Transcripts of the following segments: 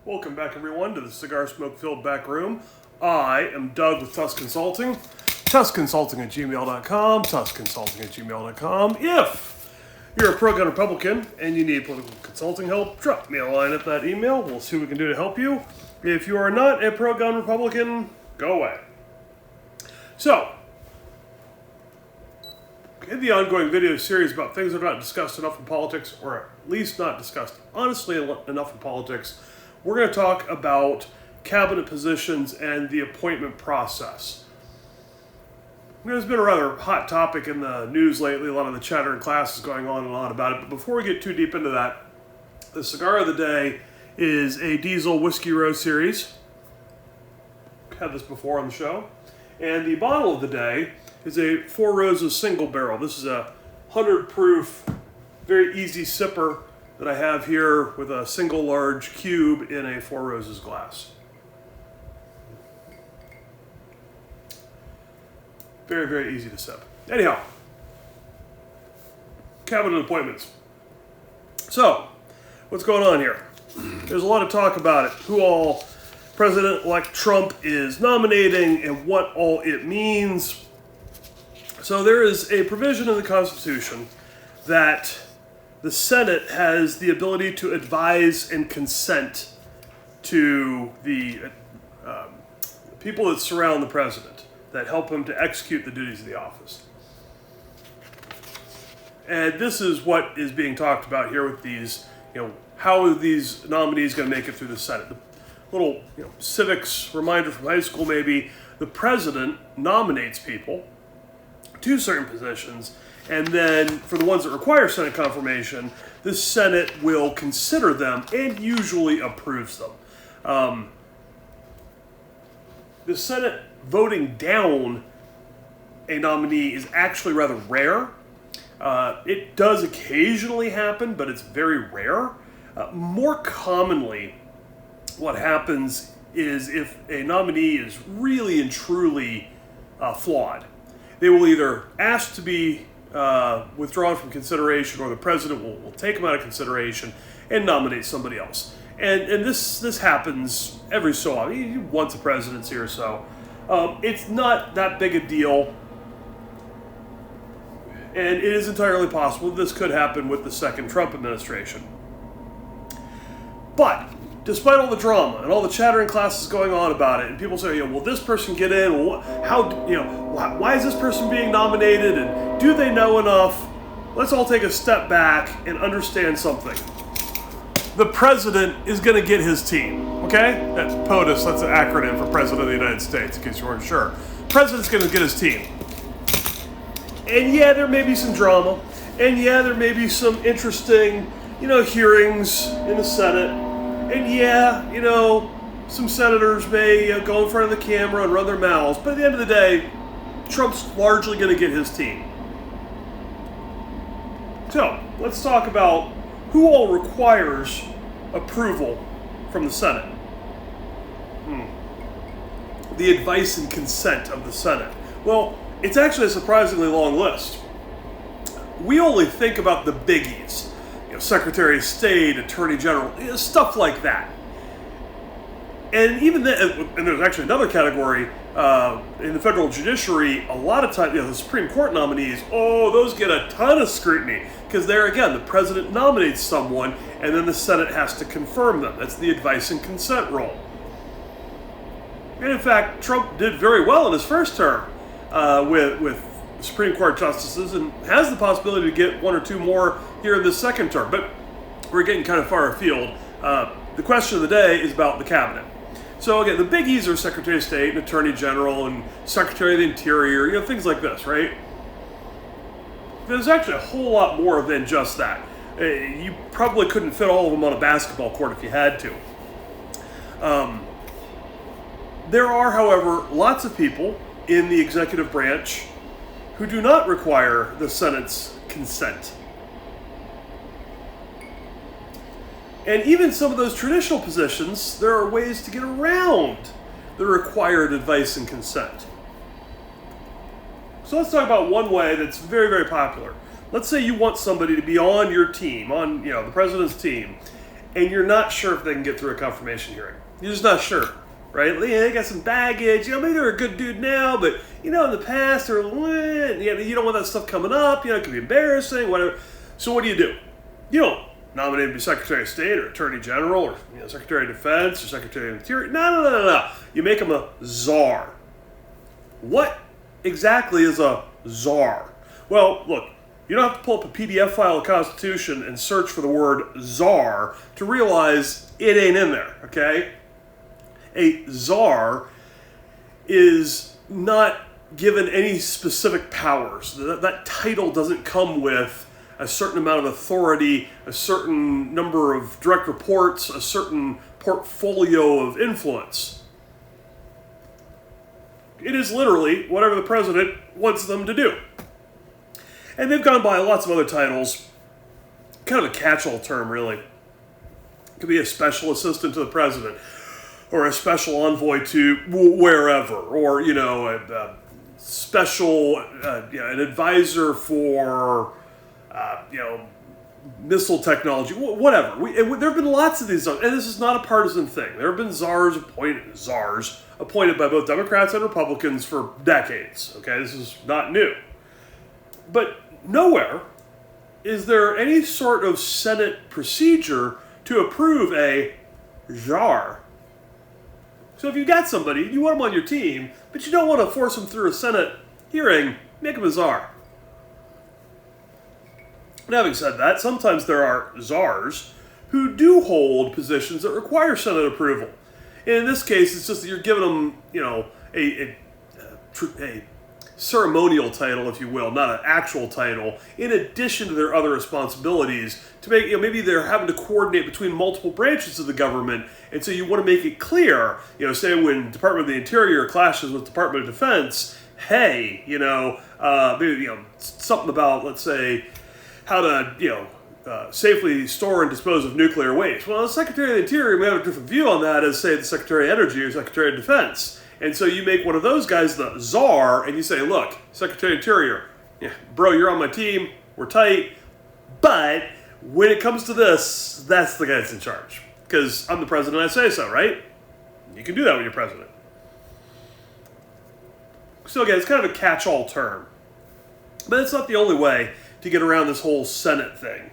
Welcome back, everyone, to the cigar smoke-filled back room. I am Doug with Tusk Consulting. TuskConsulting@gmail.com. TuskConsulting@gmail.com. If you're a pro-gun Republican and you need political consulting help, drop me a line at that email. We'll see what we can do to help you. If you are not a pro-gun Republican, go away. So, in the ongoing video series about things that are not discussed enough in politics, or at least not discussed honestly enough in politics, we're going to talk about cabinet positions and the appointment process. There's been a rather hot topic in the news lately, a lot of the chatter in classes going on and on about it, but before we get too deep into that, the cigar of the day is a Diesel Whiskey Row series. I've had this before on the show. And the bottle of the day is a Four Roses single barrel. This is a 100 proof, very easy sipper that I have here with a single large cube in a Four Roses glass. Very, very easy to sip. Anyhow, cabinet appointments. So, what's going on here? There's a lot of talk about it. Who all President-elect Trump is nominating and what all it means. So there is a provision in the Constitution that the Senate has the ability to advise and consent to the people that surround the president, that help him to execute the duties of the office. And this is what is being talked about here with these, how are these nominees going to make it through the Senate? The little civics reminder from high school maybe, the president nominates people to certain positions, and then for the ones that require Senate confirmation, the Senate will consider them and usually approves them. The Senate voting down a nominee is actually rather rare. It does occasionally happen, but it's very rare. More commonly, what happens is if a nominee is really and truly flawed, they will either ask to be withdrawn from consideration, or the president will take them out of consideration and nominate somebody else. And this happens every so often, once a presidency or so. It's not that big a deal, and it is entirely possible this could happen with the second Trump administration. But despite all the drama and all the chatter in classes going on about it, and people say, will this person get in? Well, why is this person being nominated? And do they know enough? Let's all take a step back and understand something. The president is going to get his team, okay? That's POTUS, that's an acronym for President of the United States, in case you weren't sure. President's going to get his team. And yeah, there may be some drama, and yeah, there may be some interesting, hearings in the Senate. And yeah, some senators may go in front of the camera and run their mouths, but at the end of the day, Trump's largely going to get his team. So, let's talk about who all requires approval from the Senate. The advice and consent of the Senate. Well, it's actually a surprisingly long list. We only think about the biggies. Secretary of State, Attorney General, stuff like that. And even then, and there's actually another category in the federal judiciary, a lot of times, the Supreme Court nominees, those get a ton of scrutiny, because there again, the president nominates someone, and then the Senate has to confirm them. That's the advice and consent role. And in fact, Trump did very well in his first term with Supreme Court justices, and has the possibility to get one or two more here in this second term. But we're getting kind of far afield. The question of the day is about the cabinet. So again, the biggies are Secretary of State and Attorney General and Secretary of the Interior, things like this, right? There's actually a whole lot more than just that. You probably couldn't fit all of them on a basketball court if you had to. There are, however, lots of people in the executive branch who do not require the Senate's consent. And even some of those traditional positions, there are ways to get around the required advice and consent. So let's talk about one way that's very, very popular. Let's say you want somebody to be on your team, on the president's team, and you're not sure if they can get through a confirmation hearing. You're just not sure, right? Yeah, they got some baggage. Maybe they're a good dude now, but in the past, they're you don't want that stuff coming up. It could be embarrassing, whatever. So what do? You don't nominate him to be Secretary of State or Attorney General or Secretary of Defense or Secretary of Interior. No. You make him a czar. What exactly is a czar? Well, look, you don't have to pull up a PDF file of the Constitution and search for the word czar to realize it ain't in there, okay? A czar is not given any specific powers. That title doesn't come with a certain amount of authority, a certain number of direct reports, a certain portfolio of influence. It is literally whatever the president wants them to do. And they've gone by lots of other titles, kind of a catch-all term, really. It could be a special assistant to the president, or a special envoy to wherever, or, a special, an advisor for, missile technology, whatever. There have been lots of these, and this is not a partisan thing. There have been czars appointed by both Democrats and Republicans for decades. Okay, this is not new. But nowhere is there any sort of Senate procedure to approve a czar. So if you've got somebody, you want them on your team, but you don't want to force them through a Senate hearing, make them a czar. And having said that, sometimes there are czars who do hold positions that require Senate approval. And in this case, it's just that you're giving them, a ceremonial title, if you will, not an actual title, in addition to their other responsibilities to make, maybe they're having to coordinate between multiple branches of the government, and so you want to make it clear, say when Department of the Interior clashes with Department of Defense, hey, maybe, something about, let's say, how to, safely store and dispose of nuclear waste. Well, the Secretary of the Interior may have a different view on that as, say, the Secretary of Energy or Secretary of Defense. And so you make one of those guys the czar, and you say, look, Secretary of Interior, bro, you're on my team, we're tight, but when it comes to this, that's the guy that's in charge. Because I'm the president, I say so, right? You can do that when you're president. So again, it's kind of a catch-all term. But it's not the only way to get around this whole Senate thing.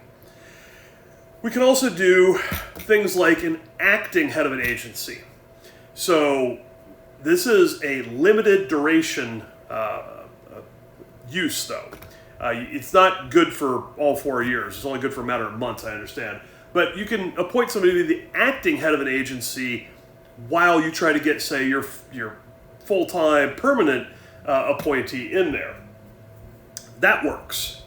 We can also do things like an acting head of an agency. So this is a limited duration use, though. It's not good for all 4 years. It's only good for a matter of months, I understand. But you can appoint somebody to be the acting head of an agency while you try to get, say, your full-time permanent appointee in there. That works.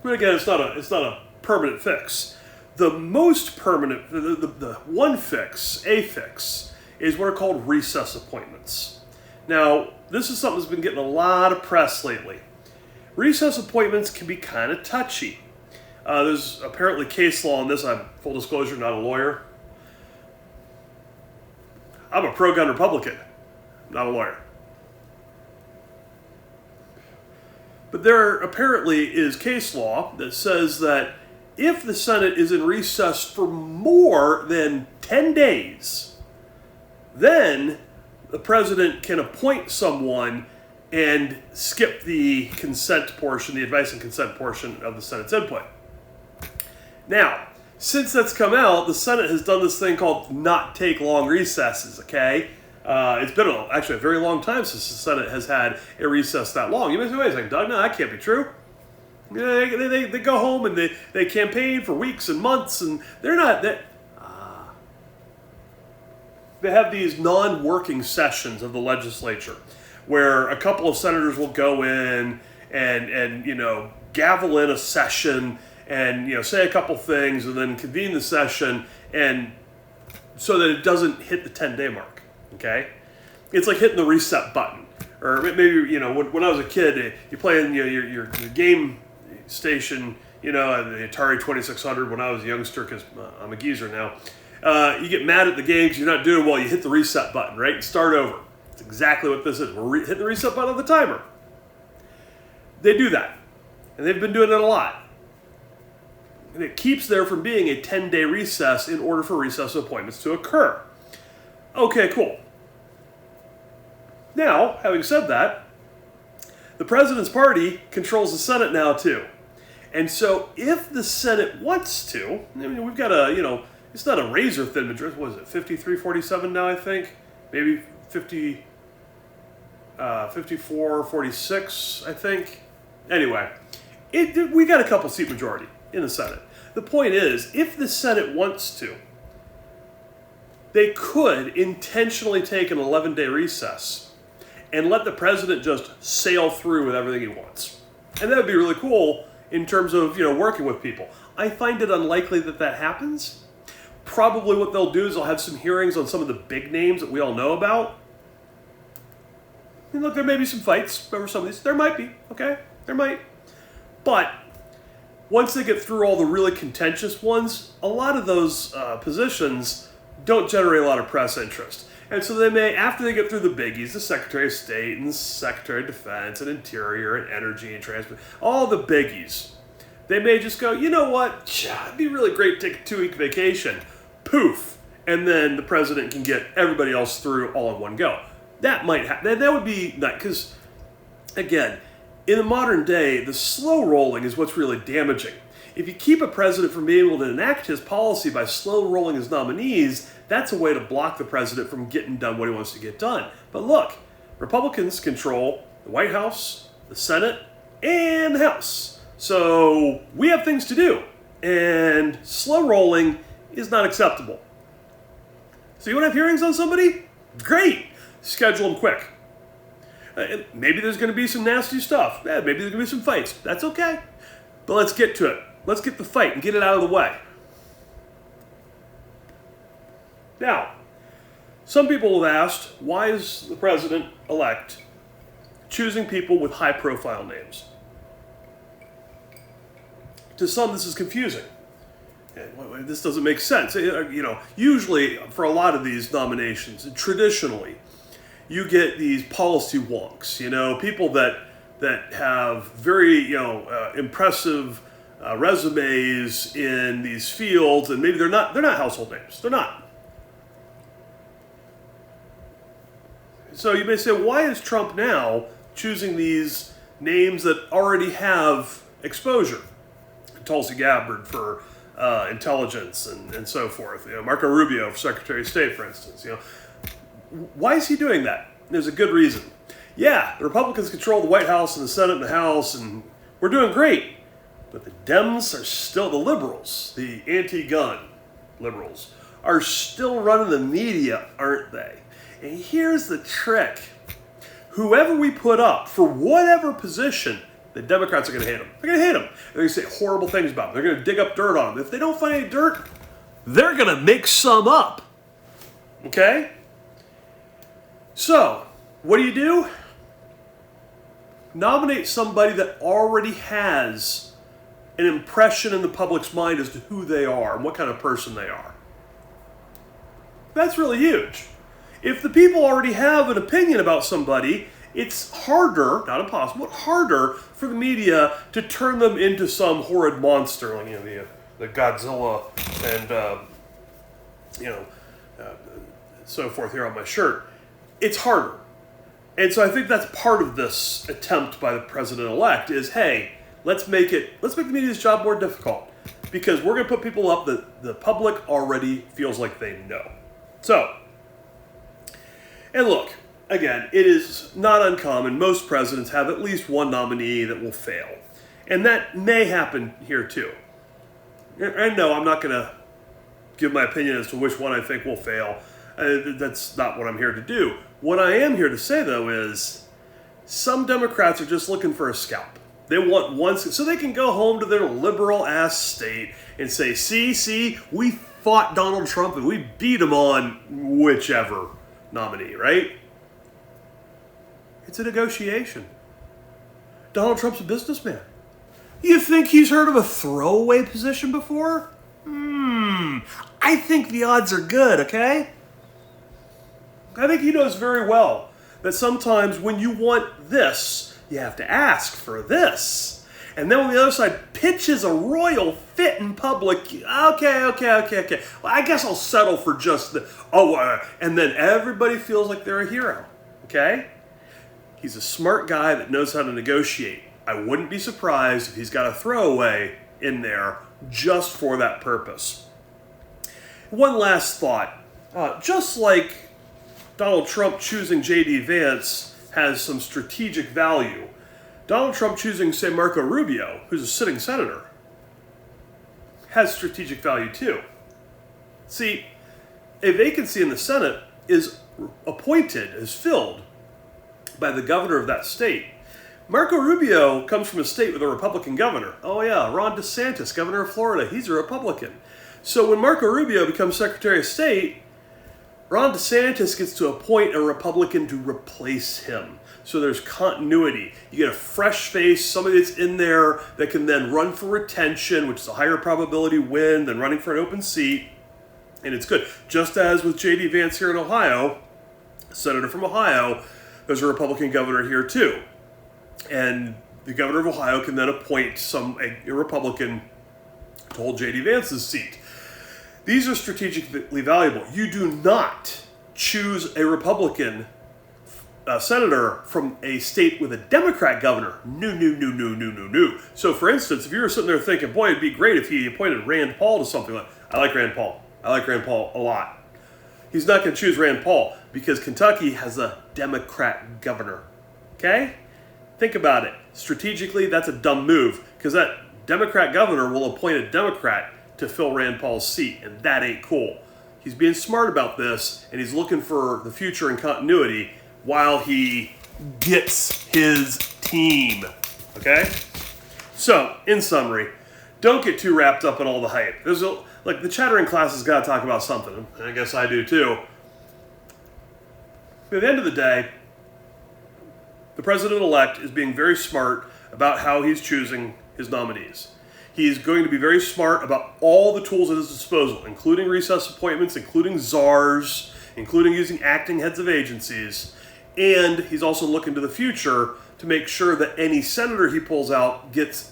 But again, it's not a permanent fix. The most permanent, the one fix, a fix, is what are called recess appointments. Now, this is something that's been getting a lot of press lately. Recess appointments can be kind of touchy. There's apparently case law on this. I'm, full disclosure, not a lawyer. I'm a pro-gun Republican, not a lawyer. But there apparently is case law that says that if the Senate is in recess for more than 10 days, then the president can appoint someone and skip the consent portion, the advice and consent portion of the Senate's input. Now, since that's come out, the Senate has done this thing called not take long recesses, okay? It's been actually a very long time since the Senate has had a recess that long. You may say, wait a second, Doug, no, that can't be true. They go home and they campaign for weeks and months, and they're not... They have these non-working sessions of the legislature where a couple of senators will go in and gavel in a session and say a couple things and then convene the session, and so that it doesn't hit the 10-day mark. Okay, it's like hitting the reset button, or maybe when I was a kid, you play in your game station, the Atari 2600 when I was a youngster, because I'm a geezer now. You get mad at the game because you're not doing well. You hit the reset button, right, and start over. That's exactly what this is. We're hitting the reset button on the timer. They do that, and they've been doing it a lot. And it keeps there from being a 10-day recess in order for recess appointments to occur. Okay, cool. Now, having said that, the president's party controls the Senate now too. And so if the Senate wants to, I mean, we've got it's not a razor thin majority. What is it, 53-47 now, I think? Maybe 54-46, I think. Anyway, we got a couple seat majority in the Senate. The point is, if the Senate wants to, they could intentionally take an 11-day recess and let the president just sail through with everything he wants. And that would be really cool in terms of, working with people. I find it unlikely that that happens. Probably what they'll do is they'll have some hearings on some of the big names that we all know about. And look, there may be some fights over some of these. There might be, okay? There might. But once they get through all the really contentious ones, a lot of those positions don't generate a lot of press interest. And so they may, after they get through the biggies, the Secretary of State and the Secretary of Defense and Interior and Energy and Transport, all the biggies, they may just go, you know what, it'd be really great to take a 2-week vacation. Poof. And then the president can get everybody else through all in one go. That might happen. That would be nice. Because, again, in the modern day, the slow rolling is what's really damaging. If you keep a president from being able to enact his policy by slow rolling his nominees, that's a way to block the president from getting done what he wants to get done. But look, Republicans control the White House, the Senate, and the House. So we have things to do. And slow rolling is not acceptable. So you want to have hearings on somebody? Great. Schedule them quick. Maybe there's going to be some nasty stuff. Maybe there's going to be some fights. That's okay. But let's get to it. Let's get the fight and get it out of the way. Now, some people have asked, why is the president-elect choosing people with high-profile names? To some, this is confusing. This doesn't make sense. Usually, for a lot of these nominations, traditionally, you get these policy wonks, people that have very, impressive resumes in these fields, and maybe they're not household names. They're not. So you may say, why is Trump now choosing these names that already have exposure? Tulsi Gabbard for intelligence and so forth. Marco Rubio for Secretary of State, for instance. Why is he doing that? There's a good reason. Yeah, the Republicans control the White House and the Senate and the House, and we're doing great. But the Dems are still, the liberals, the anti-gun liberals, are still running the media, aren't they? And here's the trick. Whoever we put up for whatever position, the Democrats are going to hate them. They're going to hate them. They're going to say horrible things about them. They're going to dig up dirt on them. If they don't find any dirt, they're going to make some up. Okay? So, what do? Nominate somebody that already has an impression in the public's mind as to who they are and what kind of person they are. That's really huge. If the people already have an opinion about somebody, it's harder, not impossible, but harder for the media to turn them into some horrid monster, like the Godzilla and so forth here on my shirt. It's harder. And so I think that's part of this attempt by the president-elect is, hey, let's make the media's job more difficult because we're going to put people up that the public already feels like they know. So, and look, again, it is not uncommon. Most presidents have at least one nominee that will fail. And that may happen here too. And no, I'm not going to give my opinion as to which one I think will fail. That's not what I'm here to do. What I am here to say, though, is some Democrats are just looking for a scalp. They want one, so they can go home to their liberal-ass state and say, see, we fought Donald Trump and we beat him on whichever nominee, right? It's a negotiation. Donald Trump's a businessman. You think he's heard of a throwaway position before? I think the odds are good, okay? I think he knows very well that sometimes when you want this, you have to ask for this. And then when the other side pitches a royal fit in public, okay. Well, I guess I'll settle for just and then everybody feels like they're a hero, okay? He's a smart guy that knows how to negotiate. I wouldn't be surprised if he's got a throwaway in there just for that purpose. One last thought. Just like Donald Trump choosing J.D. Vance has some strategic value, Donald Trump choosing, say, Marco Rubio, who's a sitting senator, has strategic value too. See, a vacancy in the Senate is filled by the governor of that state. Marco Rubio comes from a state with a Republican governor. Oh yeah, Ron DeSantis, governor of Florida, he's a Republican. So when Marco Rubio becomes Secretary of State, Ron DeSantis gets to appoint a Republican to replace him. So there's continuity. You get a fresh face, somebody that's in there that can then run for retention, which is a higher probability win than running for an open seat. And it's good. Just as with J.D. Vance here in Ohio, senator from Ohio, there's a Republican governor here too. And the governor of Ohio can then appoint a Republican to hold J.D. Vance's seat. These are strategically valuable. You do not choose a Republican senator from a state with a Democrat governor. No. So, for instance, if you were sitting there thinking, boy, it'd be great if he appointed Rand Paul to something like, I like Rand Paul a lot. He's not going to choose Rand Paul because Kentucky has a Democrat governor. Okay? Think about it. Strategically, that's a dumb move because that Democrat governor will appoint a Democrat to fill Rand Paul's seat, and that ain't cool. He's being smart about this, and he's looking for the future and continuity while he gets his team. Okay? So, in summary, don't get too wrapped up in all the hype. Like, the chattering class has got to talk about something, and I guess I do too. At the end of the day, the president-elect is being very smart about how he's choosing his nominees. He's going to be very smart about all the tools at his disposal, including recess appointments, including czars, including using acting heads of agencies, and he's also looking to the future to make sure that any senator he pulls out gets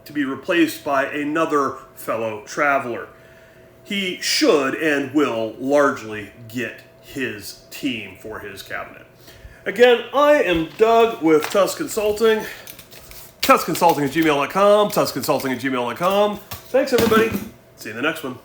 to be replaced by another fellow traveler. He should and will largely get his team for his cabinet. Again, I am Doug with Tusk Consulting. TuskConsulting@gmail.com. TuskConsulting@gmail.com. Thanks, everybody. See you in the next one.